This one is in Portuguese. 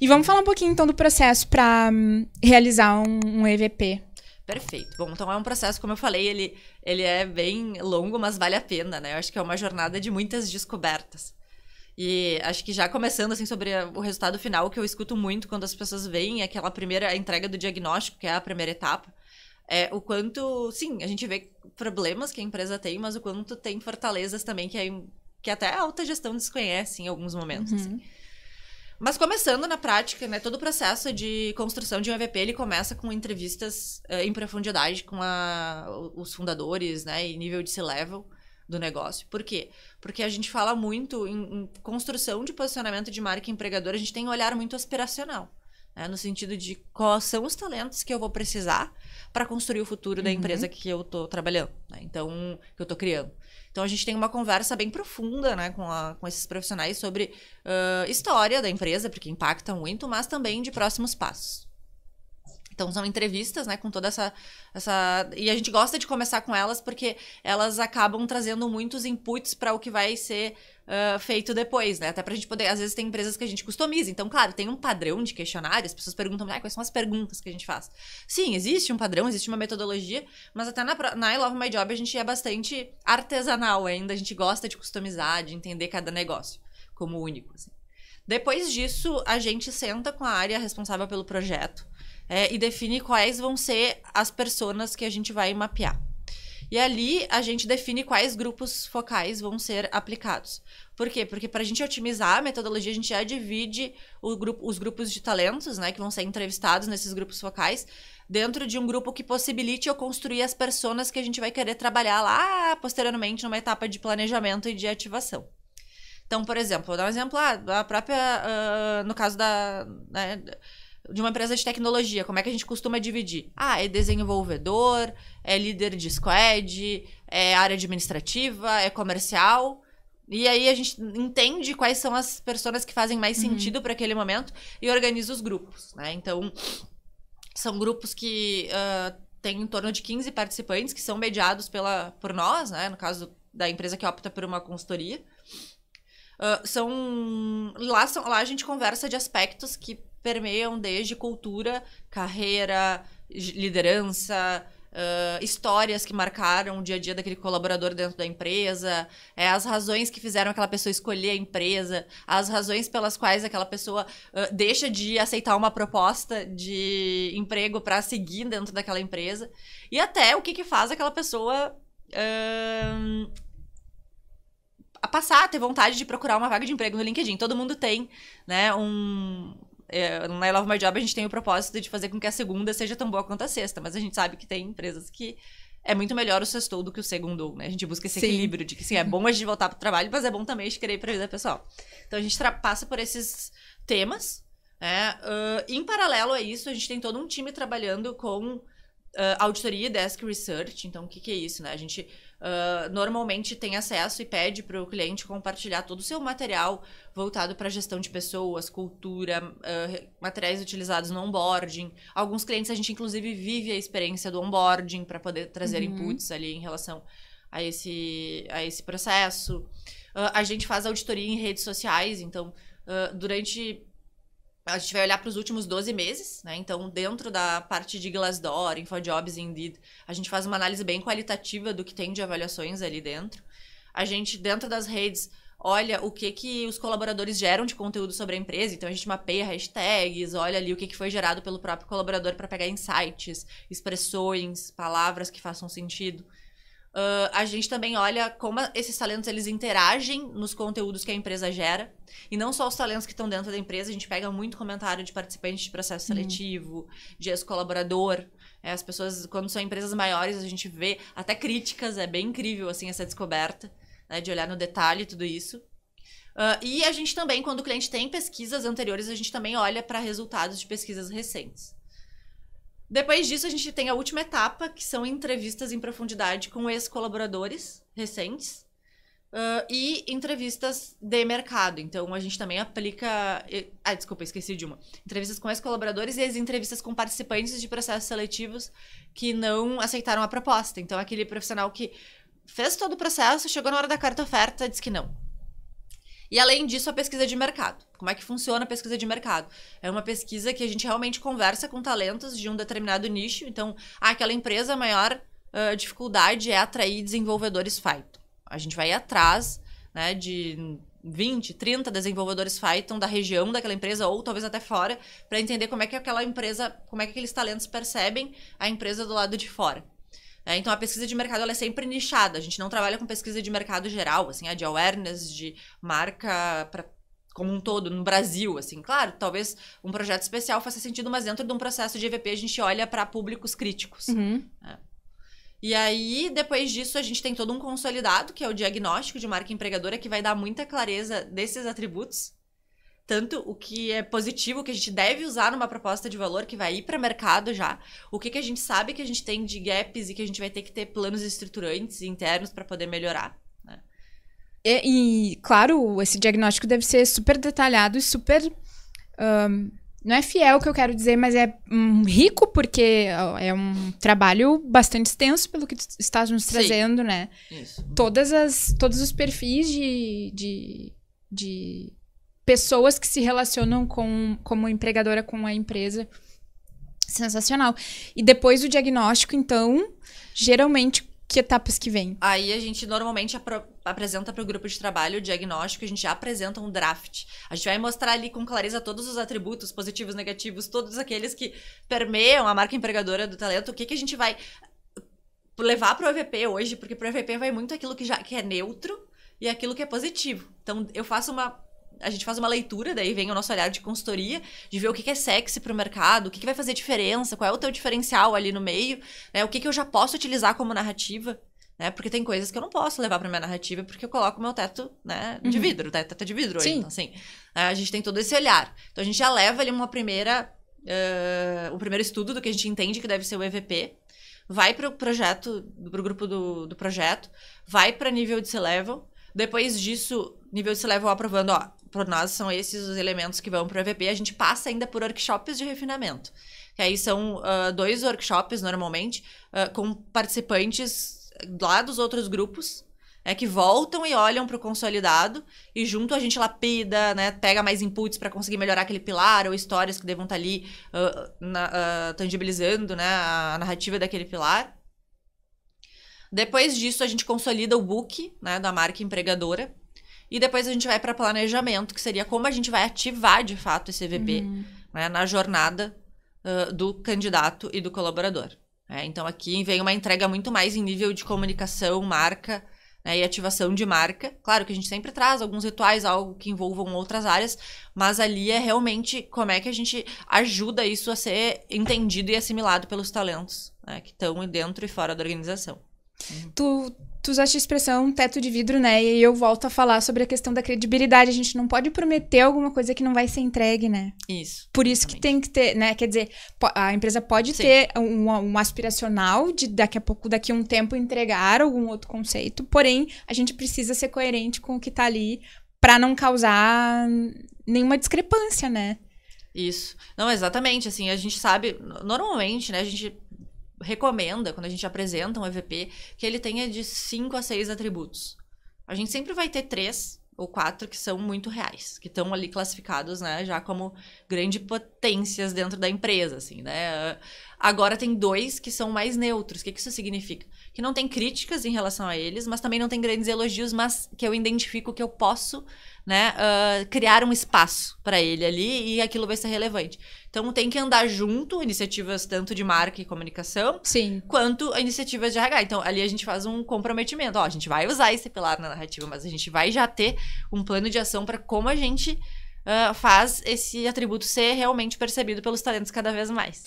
E vamos falar um pouquinho, então, do processo para realizar um EVP. Perfeito. Bom, então é um processo, como eu falei, ele é bem longo, mas vale a pena, né? Eu acho que é uma jornada de muitas descobertas. E acho que já começando, assim, sobre o resultado final, que eu escuto muito quando as pessoas veem aquela primeira entrega do diagnóstico, que é a primeira etapa, é o quanto, sim, a gente vê problemas que a empresa tem, mas o quanto tem fortalezas também que até a alta gestão desconhece em alguns momentos, assim. Mas começando na prática, né, todo o processo de construção de um EVP, ele começa com entrevistas em profundidade com os fundadores, né, e nível de C-level do negócio. Por quê? Porque a gente fala muito em construção de posicionamento de marca empregadora, a gente tem um olhar muito aspiracional, né, no sentido de quais são os talentos que eu vou precisar para construir o futuro da empresa que eu tô trabalhando, né, então, que eu tô criando. Então, a gente tem uma conversa bem profunda, né, com esses profissionais sobre história da empresa, porque impacta muito, mas também de próximos passos. Então, são entrevistas, né, com toda essa... E a gente gosta de começar com elas porque elas acabam trazendo muitos inputs para o que vai ser feito depois, né? Até pra gente poder... Às vezes tem empresas que a gente customiza. Então, claro, tem um padrão de questionário. As pessoas perguntam, quais são as perguntas que a gente faz? Sim, existe um padrão, existe uma metodologia, mas até na I Love My Job a gente é bastante artesanal ainda. A gente gosta de customizar, de entender cada negócio como único, assim. Depois disso, a gente senta com a área responsável pelo projeto e define quais vão ser as personas que a gente vai mapear. E ali a gente define quais grupos focais vão ser aplicados. Por quê? Porque para a gente otimizar a metodologia, a gente já divide os grupos de talentos, né, que vão ser entrevistados nesses grupos focais, dentro de um grupo que possibilite eu construir as personas que a gente vai querer trabalhar lá posteriormente numa etapa de planejamento e de ativação. Então, por exemplo, vou dar um exemplo a própria, no caso de uma empresa de tecnologia, como é que a gente costuma dividir? É desenvolvedor, é líder de squad, é área administrativa, é comercial. E aí a gente entende quais são as pessoas que fazem mais sentido para aquele momento e organiza os grupos, né? Então, são grupos que têm em torno de 15 participantes, que são mediados por nós, né? No caso da empresa que opta por uma consultoria. Lá a gente conversa de aspectos que permeiam desde cultura, carreira, liderança, histórias que marcaram o dia a dia daquele colaborador dentro da empresa, as razões que fizeram aquela pessoa escolher a empresa, as razões pelas quais aquela pessoa deixa de aceitar uma proposta de emprego para seguir dentro daquela empresa, e até o que faz aquela pessoa a passar a ter vontade de procurar uma vaga de emprego no LinkedIn. Todo mundo tem, né, na I Love My Job a gente tem o propósito de fazer com que a segunda seja tão boa quanto a sexta, mas a gente sabe que tem empresas que é muito melhor o sextou do que o segundou, né? A gente busca esse equilíbrio de que, sim, é bom a gente voltar pro trabalho, mas é bom também a gente querer ir pra vida pessoal. Então, a gente passa por esses temas, né? Em paralelo a isso, a gente tem todo um time trabalhando com auditoria e desk research. Então, o que é isso, né? A gente normalmente tem acesso e pede para o cliente compartilhar todo o seu material voltado para gestão de pessoas, cultura, materiais utilizados no onboarding. Alguns clientes a gente, inclusive, vive a experiência do onboarding para poder trazer inputs ali em relação a esse processo. A gente faz auditoria em redes sociais, então, a gente vai olhar para os últimos 12 meses, né? Então, dentro da parte de Glassdoor, InfoJobs e Indeed, a gente faz uma análise bem qualitativa do que tem de avaliações ali dentro. A gente, dentro das redes, olha o que os colaboradores geram de conteúdo sobre a empresa. Então, a gente mapeia hashtags, olha ali o que foi gerado pelo próprio colaborador para pegar insights, expressões, palavras que façam sentido. A gente também olha como esses talentos eles interagem nos conteúdos que a empresa gera. E não só os talentos que estão dentro da empresa, a gente pega muito comentário de participantes de processo seletivo, de ex-colaborador. As pessoas, quando são empresas maiores, a gente vê até críticas, é bem incrível assim, essa descoberta, né, de olhar no detalhe tudo isso. E a gente também, quando o cliente tem pesquisas anteriores, a gente também olha para resultados de pesquisas recentes. Depois disso, a gente tem a última etapa, que são entrevistas em profundidade com ex-colaboradores recentes e entrevistas de mercado. Então, a gente também aplica... desculpa, esqueci de uma. Entrevistas com ex-colaboradores e as entrevistas com participantes de processos seletivos que não aceitaram a proposta. Então, aquele profissional que fez todo o processo, chegou na hora da carta oferta, disse que não. E além disso, a pesquisa de mercado. Como é que funciona a pesquisa de mercado? É uma pesquisa que a gente realmente conversa com talentos de um determinado nicho. Então, aquela empresa, a maior dificuldade é atrair desenvolvedores Python. A gente vai atrás, né, de 20, 30 desenvolvedores Python da região daquela empresa, ou talvez até fora, para entender como é que aquela empresa, como é que aqueles talentos percebem a empresa do lado de fora. Então, a pesquisa de mercado ela é sempre nichada. A gente não trabalha com pesquisa de mercado geral, assim, de awareness, de marca como um todo, no Brasil, assim. Claro, talvez um projeto especial faça sentido, mas dentro de um processo de EVP a gente olha para públicos críticos. E aí, depois disso, a gente tem todo um consolidado, que é o diagnóstico de marca empregadora, que vai dar muita clareza desses atributos. Tanto o que é positivo, o que a gente deve usar numa proposta de valor, que vai ir para o mercado já. O que a gente sabe que a gente tem de gaps e que a gente vai ter que ter planos estruturantes internos para poder melhorar. Né? E, claro, esse diagnóstico deve ser super detalhado e super... não é fiel o que eu quero dizer, mas é rico, porque é um trabalho bastante extenso pelo que tu estás nos trazendo, né? Isso. Todos os perfis de pessoas que se relacionam como empregadora com a empresa. Sensacional. E depois do diagnóstico, então, geralmente, que etapas que vem? Aí a gente normalmente apresenta para o grupo de trabalho o diagnóstico, a gente já apresenta um draft. A gente vai mostrar ali com clareza todos os atributos positivos, negativos, todos aqueles que permeiam a marca empregadora do talento, o que a gente vai levar para o EVP hoje, porque para o EVP vai muito aquilo que é neutro e aquilo que é positivo. Então, a gente faz uma leitura, daí vem o nosso olhar de consultoria, de ver o que é sexy pro mercado, o que vai fazer diferença, qual é o teu diferencial ali no meio, né? O que eu já posso utilizar como narrativa, né? Porque tem coisas que eu não posso levar pra minha narrativa, porque eu coloco o meu teto, né, de vidro, teto de vidro. Sim. Então, assim, a gente tem todo esse olhar. Então, a gente já leva ali um primeiro estudo do que a gente entende que deve ser o EVP, vai pro projeto, pro grupo do projeto, vai pra nível de C-Level, depois disso, nível de C-Level aprovando, por nós são esses os elementos que vão para o EVP, a gente passa ainda por workshops de refinamento. Que aí são 2 workshops, normalmente, com participantes lá dos outros grupos, que voltam e olham para o consolidado, e junto a gente lapida, né, pega mais inputs para conseguir melhorar aquele pilar, ou histórias que devam estar ali tangibilizando, né, a narrativa daquele pilar. Depois disso, a gente consolida o book, né, da marca empregadora. E depois a gente vai para planejamento, que seria como a gente vai ativar, de fato, esse EVP, né, na jornada do candidato e do colaborador. Então, aqui vem uma entrega muito mais em nível de comunicação, marca, né, e ativação de marca. Claro que a gente sempre traz alguns rituais, algo que envolvam outras áreas, mas ali é realmente como é que a gente ajuda isso a ser entendido e assimilado pelos talentos, né, que estão dentro e fora da organização. Tu usaste a expressão teto de vidro, né? E eu volto a falar sobre a questão da credibilidade. A gente não pode prometer alguma coisa que não vai ser entregue, né? Isso. Por isso que tem que ter, né? Quer dizer, a empresa pode ter um aspiracional de daqui a um tempo entregar algum outro conceito, porém, a gente precisa ser coerente com o que tá ali para não causar nenhuma discrepância, né? Isso. Não, exatamente. Assim, a gente sabe, normalmente, né? A gente recomenda, quando a gente apresenta um EVP, que ele tenha de 5 a 6 atributos. A gente sempre vai ter 3 ou 4 que são muito reais, que estão ali classificados, né, já como grandes potências dentro da empresa, assim, né. Agora tem 2 que são mais neutros. O que isso significa? Que não tem críticas em relação a eles, mas também não tem grandes elogios, mas que eu identifico que eu posso, né, criar um espaço para ele ali e aquilo vai ser relevante. Então tem que andar junto, iniciativas tanto de marca e comunicação, quanto iniciativas de RH. Então ali a gente faz um comprometimento. A gente vai usar esse pilar na narrativa, mas a gente vai já ter um plano de ação para como a gente faz esse atributo ser realmente percebido pelos talentos cada vez mais.